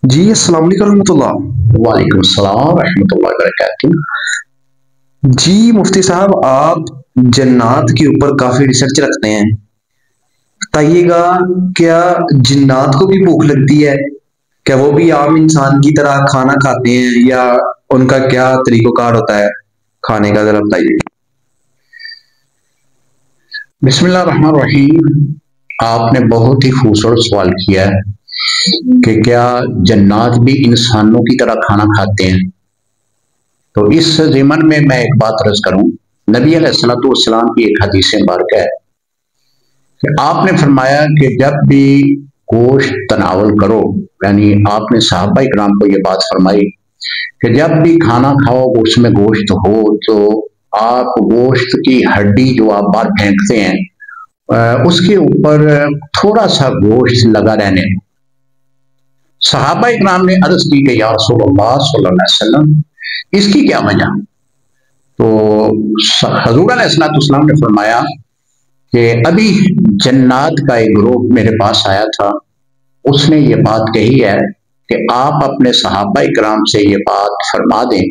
جی السلام علیکم رحمۃ اللہ۔ وعلیکم السلام ورحمۃ اللہ وبرکاتہ۔ جی مفتی صاحب، آپ جنات کے اوپر کافی ریسرچ رکھتے ہیں، بتائیے گا کیا جنات کو بھی بھوک لگتی ہے؟ کیا وہ بھی عام انسان کی طرح کھانا کھاتے ہیں یا ان کا کیا طریقہ کار ہوتا ہے کھانے کا، ذرا بتائیے۔ بسم اللہ الرحمن الرحیم۔ آپ نے بہت ہی خوبصورت سوال کیا ہے کہ کیا جنات بھی انسانوں کی طرح کھانا کھاتے ہیں؟ تو اس ضمن میں ایک بات عرض کروں۔ نبی علیہ الصلوۃ والسلام کی ایک حدیث مبارکہ ہے کہ آپ نے فرمایا کہ جب بھی گوشت تناول کرو، یعنی آپ نے صحابہ کرام کو یہ بات فرمائی کہ جب بھی کھانا کھاؤ اس میں گوشت ہو تو آپ گوشت کی ہڈی جو آپ باہر پھینکتے ہیں اس کے اوپر تھوڑا سا گوشت لگا رہنے۔ صحابہ اکرام نے عرض کی کہ یا رسول اللہ صلی اللہ علیہ وسلم اس کی کیا وجہ؟ تو حضور علیہ السلام نے فرمایا کہ ابھی جنات کا ایک گروہ میرے پاس آیا تھا، اس نے یہ بات کہی ہے کہ آپ اپنے صحابہ اکرام سے یہ بات فرما دیں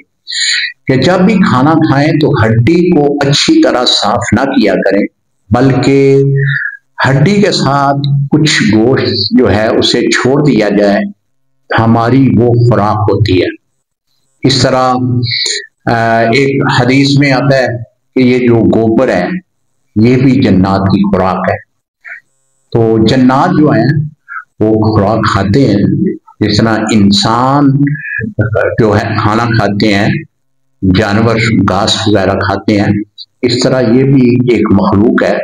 کہ جب بھی کھانا کھائیں تو ہڈی کو اچھی طرح صاف نہ کیا کریں، بلکہ ہڈی کے ساتھ کچھ گوشت جو ہے اسے چھوڑ دیا جائے، ہماری وہ خوراک ہوتی ہے۔ اس طرح ایک حدیث میں آتا ہے کہ یہ جو گوبر ہے یہ بھی جنات کی خوراک ہے۔ تو جنات جو ہیں وہ خوراک کھاتے ہیں، جس طرح انسان جو ہے کھانا کھاتے ہیں، جانور گھاس وغیرہ کھاتے ہیں، اس طرح یہ بھی ایک مخلوق ہے۔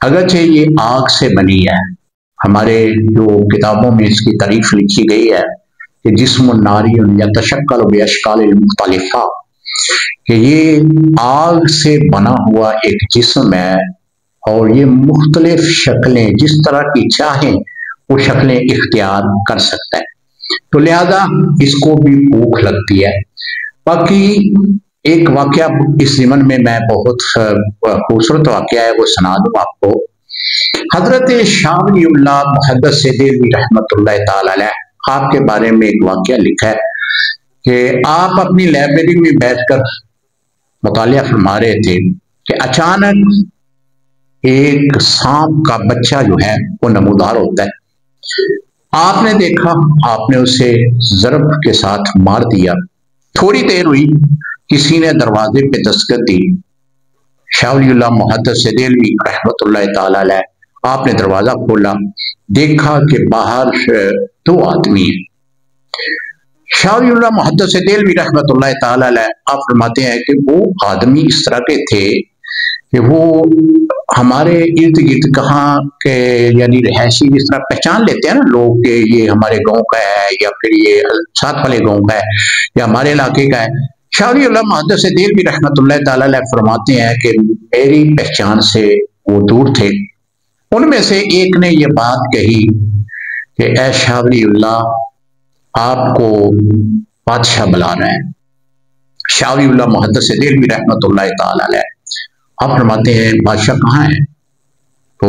اگرچہ یہ آگ سے بنی ہے، ہمارے جو کتابوں میں اس کی تعریف لکھی گئی ہے کہ جسم الناری یتشکل باشکال مختلفہ، کہ یہ آگ سے بنا ہوا ایک جسم ہے اور یہ مختلف شکلیں جس طرح کی چاہیں وہ شکلیں اختیار کر سکتا ہے، تو لہذا اس کو بھی بھوک لگتی ہے۔ باقی ایک واقعہ اس ضمن میں بہت خوبصورت واقعہ ہے، وہ سنا دوں آپ کو۔ حضرت شاہ ولی اللہ محدث دہلوی رحمۃ اللہ تعالی علیہ، آپ کے بارے میں ایک واقعہ لکھا ہے کہ آپ اپنی لائبریری میں بیٹھ کر مطالعہ فرما رہے تھے کہ اچانک ایک سانپ کا بچہ جو ہے وہ نمودار ہوتا ہے۔ آپ نے دیکھا، آپ نے اسے ضرب کے ساتھ مار دیا۔ تھوڑی دیر ہوئی، کسی نے دروازے پہ دستک دی۔ شاہ ولی اللہ محدث دہلوی رحمۃ اللہ تعالی علیہ، آپ نے دروازہ کھولا، دیکھا کہ باہر دو آدمی ہیں۔ شاہ ولی اللہ محدث دہلوی رحمۃ اللہ تعالی علیہ آپ فرماتے ہیں کہ وہ آدمی اس طرح کے تھے کہ وہ ہمارے ارد گرد کہاں کے یعنی رہائشی جس طرح پہچان لیتے ہیں نا لوگ کہ یہ ہمارے گاؤں کا ہے یا پھر یہ ساتھ والے گاؤں کا ہے یا ہمارے علاقے کا ہے۔ شاہ ولی اللہ محدث دہلوی رحمۃ اللہ تعالی علیہ فرماتے ہیں کہ میری پہچان سے وہ دور تھے۔ ان میں سے ایک نے یہ بات کہی کہ اے شاہ ولی اللہ، آپ کو بادشاہ بلا رہے ہیں۔ شاہ ولی اللہ محدث دہلوی رحمۃ اللہ تعالی علیہ آپ فرماتے ہیں بادشاہ کہاں ہے؟ تو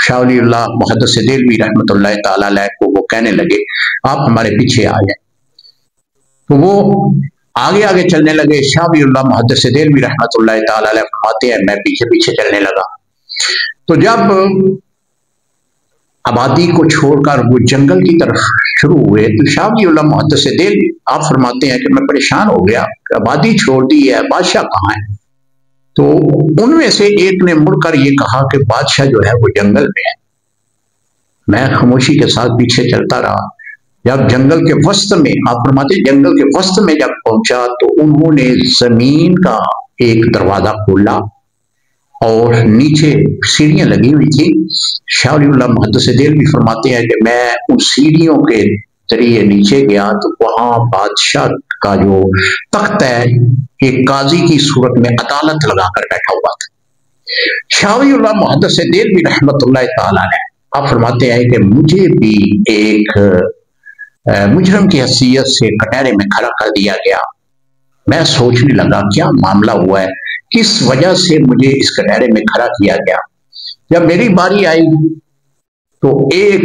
شاہ ولی اللہ محدث دہلوی رحمۃ اللہ تعالی علیہ کو وہ کہنے لگے آپ ہمارے پیچھے آ جائیں۔ تو وہ آگے آگے چلنے لگے۔ شاہ ولی اللہ محدث دہلوی رحمۃ اللہ تعالی علیہ فرماتے ہیں میں پیچھے پیچھے چلنے لگا۔ تو جب آبادی کو چھوڑ کر وہ جنگل کی طرف شروع ہوئے تو شاہ ولی اللہ محدث دہلوی آپ فرماتے ہیں کہ میں پریشان ہو گیا کہ آبادی چھوڑ دی ہے، بادشاہ کہاں ہے؟ تو ان میں سے ایک نے مڑ کر یہ کہا کہ بادشاہ جو ہے وہ جنگل میں ہے۔ میں خاموشی کے ساتھ پیچھے چلتا رہا۔ جب جنگل کے وسط میں آپ فرماتے ہیں جنگل کے وسط میں جب پہنچا تو انہوں نے زمین کا ایک دروازہ کھولا اور نیچے سیڑھیاں لگی ہوئی تھی۔ شاہ ولی اللہ محدث دہلوی فرماتے ہیں کہ میں ان سیڑھیوں کے ذریعے نیچے گیا تو وہاں بادشاہ کا جو تخت ہے ایک قاضی کی صورت میں عدالت لگا کر بیٹھا ہوا تھا۔ شاہ ولی اللہ محدث دہلوی رحمۃ اللہ تعالی علیہ آپ فرماتے ہیں کہ مجھے بھی ایک مجرم کی حیثیت سے کٹہرے میں کھڑا کر دیا گیا۔ میں سوچنے لگا کیا معاملہ ہوا ہے، کس وجہ سے مجھے اس کٹہرے میں کھڑا کیا گیا۔ جب میری باری آئی تو ایک